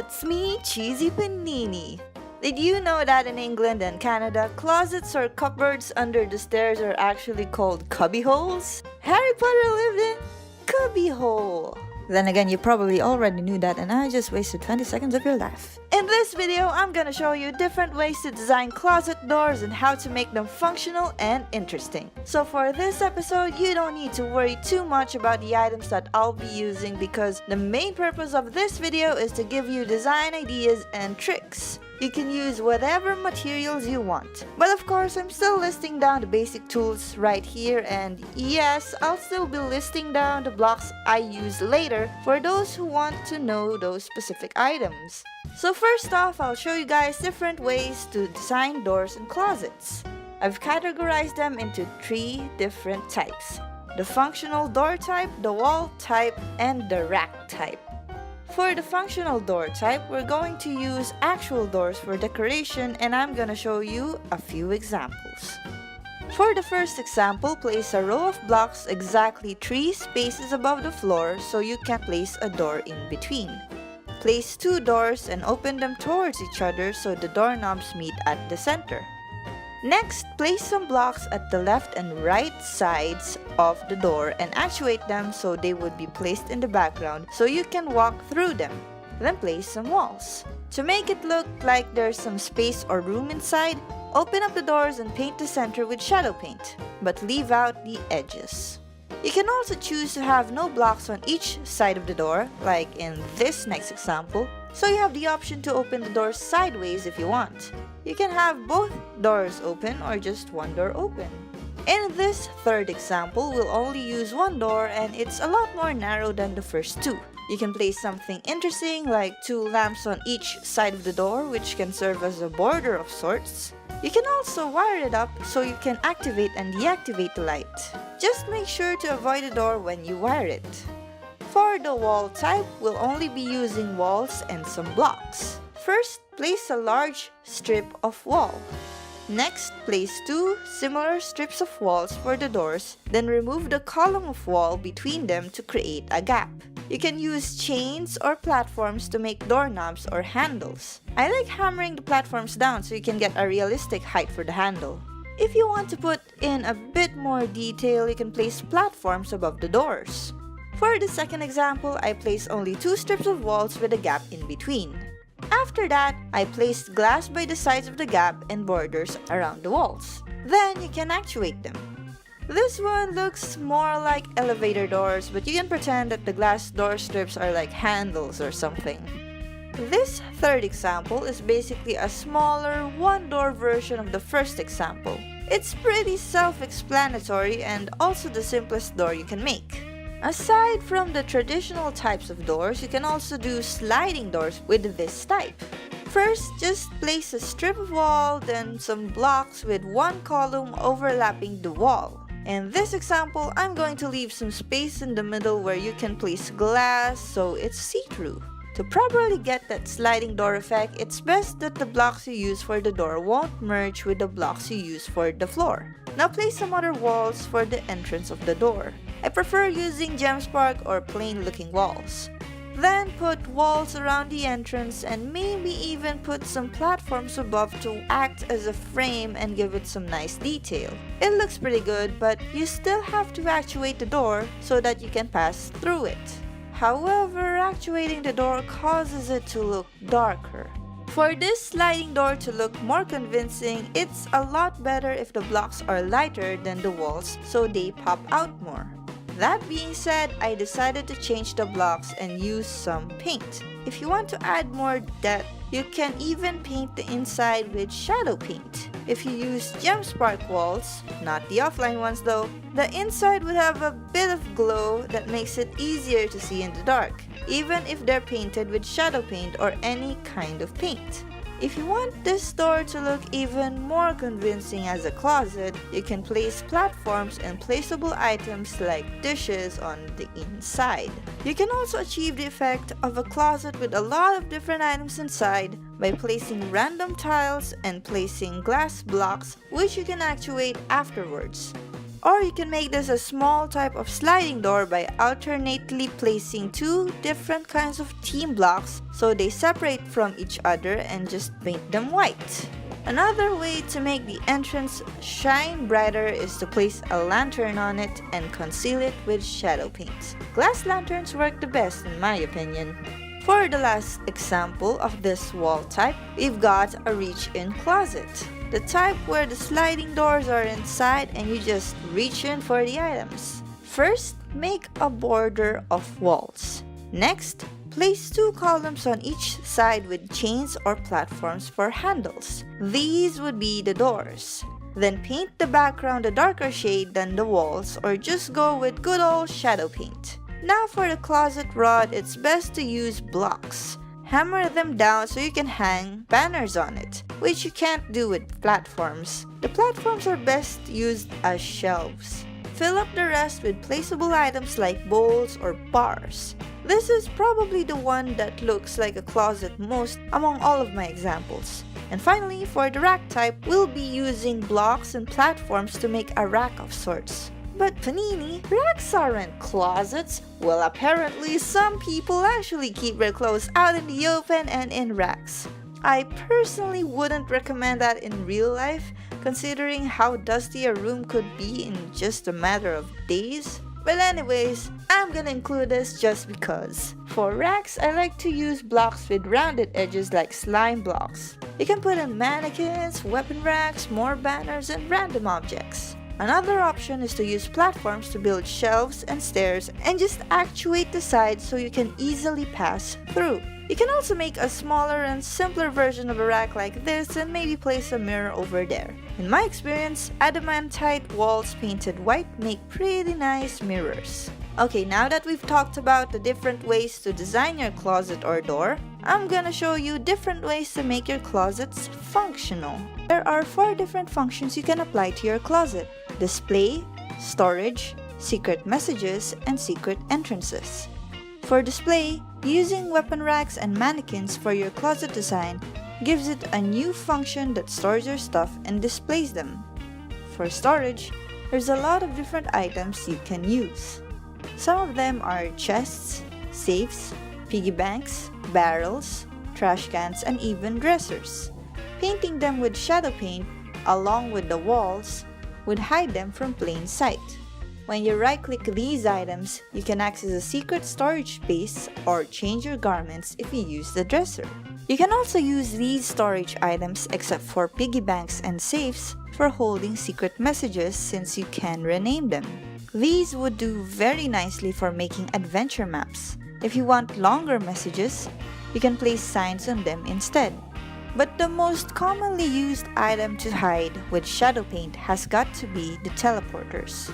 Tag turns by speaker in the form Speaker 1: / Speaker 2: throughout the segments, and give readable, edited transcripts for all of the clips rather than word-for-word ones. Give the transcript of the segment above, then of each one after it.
Speaker 1: It's me, CheesyPaninie. Did you know that in England and Canada, closets or cupboards under the stairs are actually called cubbyholes? Harry Potter lived in cubbyhole. Then again, you probably already knew that and I just wasted 20 seconds of your life. In this video, I'm gonna show you different ways to design closet doors and how to make them functional and interesting. So for this episode, you don't need to worry too much about the items that I'll be using because the main purpose of this video is to give you design ideas and tricks. You can use whatever materials you want. But of course, I'm still listing down the basic tools right here, and yes, I'll still be listing down the blocks I use later for those who want to know those specific items. So first off, I'll show you guys different ways to design doors and closets. I've categorized them into 3 different types: the functional door type, the wall type, and the rack type. For the functional door type, we're going to use actual doors for decoration, and I'm gonna show you a few examples. For the first example, place a row of blocks exactly 3 spaces above the floor so you can place a door in between. Place 2 doors and open them towards each other so the doorknobs meet at the center. Next, place some blocks at the left and right sides of the door and actuate them so they would be placed in the background so you can walk through them. Then place some walls. To make it look like there's some space or room inside, open up the doors and paint the center with shadow paint, but leave out the edges. You can also choose to have no blocks on each side of the door, like in this next example, so you have the option to open the door sideways if you want. You can have both doors open or just one door open. In this third example, we'll only use one door and it's a lot more narrow than the first 2. You can place something interesting like 2 lamps on each side of the door, which can serve as a border of sorts. You can also wire it up so you can activate and deactivate the light. Just make sure to avoid the door when you wire it. For the wall type, we'll only be using walls and some blocks. First, place a large strip of wall. Next, place 2 similar strips of walls for the doors, then remove the column of wall between them to create a gap. You can use chains or platforms to make doorknobs or handles. I like hammering the platforms down so you can get a realistic height for the handle. If you want to put in a bit more detail, you can place platforms above the doors. For the second example, I placed only 2 strips of walls with a gap in between. After that, I placed glass by the sides of the gap and borders around the walls. Then you can actuate them. This one looks more like elevator doors, but you can pretend that the glass door strips are like handles or something. This third example is basically a smaller one-door version of the first example. It's pretty self-explanatory and also the simplest door you can make. Aside from the traditional types of doors, you can also do sliding doors with this type. First, just place a strip of wall, then some blocks with 1 column overlapping the wall. In this example, I'm going to leave some space in the middle where you can place glass so it's see-through. To properly get that sliding door effect, it's best that the blocks you use for the door won't merge with the blocks you use for the floor. Now place some other walls for the entrance of the door. I prefer using gemspark or plain looking walls. Then put walls around the entrance and maybe even put some platforms above to act as a frame and give it some nice detail. It looks pretty good, but you still have to actuate the door so that you can pass through it. However, actuating the door causes it to look darker. For this sliding door to look more convincing, it's a lot better if the blocks are lighter than the walls so they pop out more. That being said, I decided to change the blocks and use some paint. If you want to add more depth, you can even paint the inside with shadow paint. If you use gemspark walls, not the offline ones though, the inside would have a bit of glow that makes it easier to see in the dark, even if they're painted with shadow paint or any kind of paint. If you want this door to look even more convincing as a closet, you can place platforms and placeable items like dishes on the inside. You can also achieve the effect of a closet with a lot of different items inside by placing random tiles and placing glass blocks, which you can actuate afterwards. Or you can make this a small type of sliding door by alternately placing two different kinds of theme blocks so they separate from each other and just paint them white. Another way to make the entrance shine brighter is to place a lantern on it and conceal it with shadow paint. Glass lanterns work the best in my opinion. For the last example of this wall type, we've got a reach-in closet. The type where the sliding doors are inside and you just reach in for the items. First, make a border of walls. Next, place two columns on each side with chains or platforms for handles. These would be the doors. Then paint the background a darker shade than the walls or just go with good old shadow paint. Now for the closet rod, it's best to use blocks. Hammer them down so you can hang banners on it, which you can't do with platforms. The platforms are best used as shelves. Fill up the rest with placeable items like bowls or bars. This is probably the one that looks like a closet most among all of my examples. And finally, for the rack type, we'll be using blocks and platforms to make a rack of sorts. But Panini, racks aren't closets. Well, apparently some people actually keep their clothes out in the open and in racks. I personally wouldn't recommend that in real life, considering how dusty a room could be in just a matter of days. But anyways, I'm gonna include this just because. For racks, I like to use blocks with rounded edges like slime blocks. You can put in mannequins, weapon racks, more banners, and random objects. Another option is to use platforms to build shelves and stairs and just actuate the sides so you can easily pass through. You can also make a smaller and simpler version of a rack like this and maybe place a mirror over there. In my experience, adamantite walls painted white make pretty nice mirrors. Okay, now that we've talked about the different ways to design your closet or door, I'm gonna show you different ways to make your closets functional. There are 4 different functions you can apply to your closet: display, storage, secret messages, and secret entrances. For display, using weapon racks and mannequins for your closet design gives it a new function that stores your stuff and displays them. For storage, there's a lot of different items you can use. Some of them are chests, safes, piggy banks, barrels, trash cans, and even dressers. Painting them with shadow paint along with the walls would hide them from plain sight. When you right-click these items, you can access a secret storage space or change your garments if you use the dresser. You can also use these storage items, except for piggy banks and safes, for holding secret messages since you can rename them. These would do very nicely for making adventure maps. If you want longer messages, you can place signs on them instead. But the most commonly used item to hide with shadow paint has got to be the teleporters.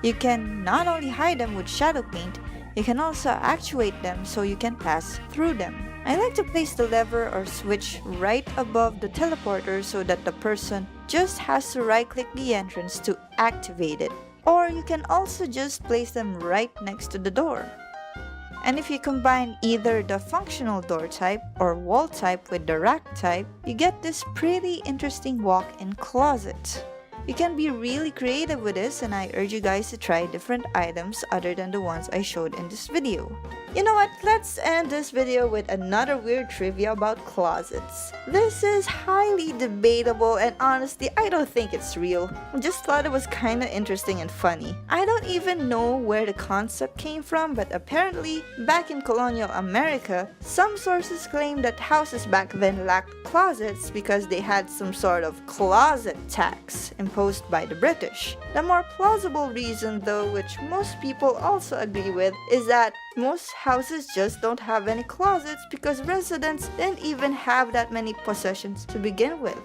Speaker 1: You can not only hide them with shadow paint, you can also actuate them so you can pass through them. I like to place the lever or switch right above the teleporter so that the person just has to right-click the entrance to activate it. Or you can also just place them right next to the door. And if you combine either the functional door type or wall type with the rack type, you get this pretty interesting walk-in closet. You can be really creative with this, and I urge you guys to try different items other than the ones I showed in this video. You know what? Let's end this video with another weird trivia about closets. This is highly debatable, and honestly, I don't think it's real. I just thought it was kinda interesting and funny. I don't even know where the concept came from, but apparently, back in colonial America, some sources claim that houses back then lacked closets because they had some sort of closet tax imposed by the British. The more plausible reason, though, which most people also agree with, is that most houses just don't have any closets because residents didn't even have that many possessions to begin with.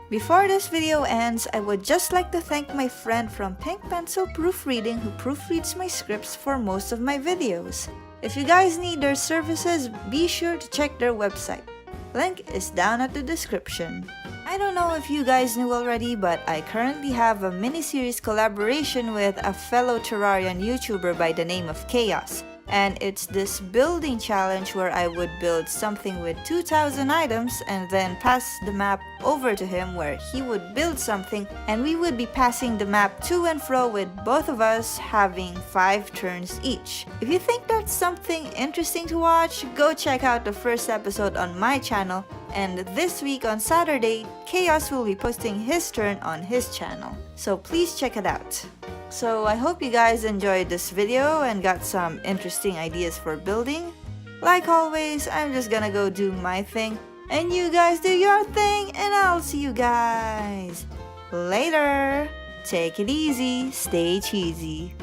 Speaker 1: Before this video ends, I would just like to thank my friend from PinkPencil Proofreading who proofreads my scripts for most of my videos. If you guys need their services, be sure to check their website. Link is down at the description. I don't know if you guys knew already, but I currently have a mini-series collaboration with a fellow Terrarian YouTuber by the name of Khaios. And it's this building challenge where I would build something with 2,000 items and then pass the map over to him where he would build something, and we would be passing the map to and fro with both of us having 5 turns each. If you think that's something interesting to watch, go check out the first episode on my channel, and this week on Saturday, Khaios will be posting his turn on his channel. So please check it out. So I hope you guys enjoyed this video and got some interesting ideas for building. Like always, I'm just gonna go do my thing, and you guys do your thing, and I'll see you guys later. Take it easy, stay cheesy.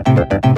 Speaker 2: Thank you.